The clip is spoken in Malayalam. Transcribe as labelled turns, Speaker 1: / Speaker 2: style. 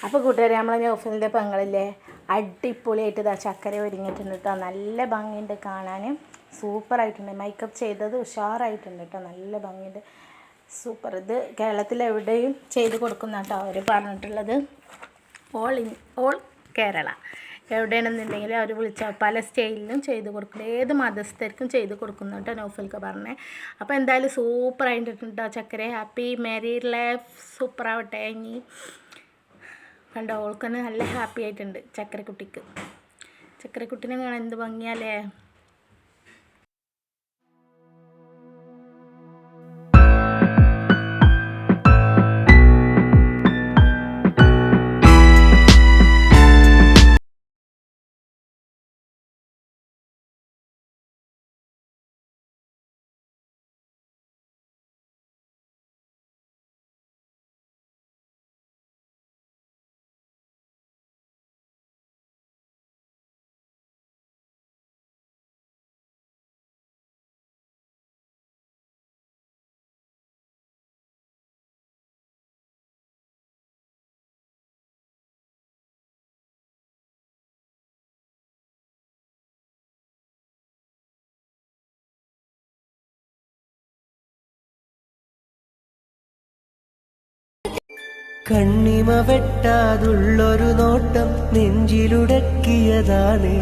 Speaker 1: അപ്പോൾ കൂട്ടുകാരെ നമ്മളെ നൗഫലിൻ്റെ പെങ്ങളില്ലേ അടിപൊളിയായിട്ട് ഇതാ ചക്കര ഒരുങ്ങിയിട്ടുണ്ട് കേട്ടോ. നല്ല ഭംഗിയുണ്ട് കാണാൻ, സൂപ്പറായിട്ടുണ്ട്. മേക്കപ്പ് ചെയ്തത് ഉഷാറായിട്ടുണ്ട് കേട്ടോ, നല്ല ഭംഗിയുണ്ട്, സൂപ്പർ. ഇത് കേരളത്തിൽ എവിടെയും ചെയ്ത് കൊടുക്കുന്ന കേട്ടോ അവർ പറഞ്ഞിട്ടുള്ളത്. ഓൾ കേരള എവിടെയാണെന്നുണ്ടെങ്കിൽ അവർ വിളിച്ചാൽ പല സ്റ്റൈലിലും ചെയ്ത് കൊടുക്കും, ഏത് മതസ്ഥർക്കും ചെയ്ത് കൊടുക്കുന്നു കേട്ടോ നൗഫൽക്ക് പറഞ്ഞേ. അപ്പോൾ എന്തായാലും സൂപ്പറായിട്ടുണ്ട് കേട്ടോ ചക്കര. ഹാപ്പി മാരീഡ് ലൈഫ്, സൂപ്പറാവട്ടെ. ഇനി കണ്ടോ, ഓൾക്കന്നെ നല്ല ഹാപ്പി ആയിട്ടുണ്ട് ചക്കരക്കുട്ടിക്ക്. ചക്കരക്കുട്ടിനെ കാണാൻ എന്ത് ഭംഗിയാലേ.
Speaker 2: കണ്ണിമ വെട്ടാതുള്ളൊരു നോട്ടം നെഞ്ചിലുടക്കിയതാണ്.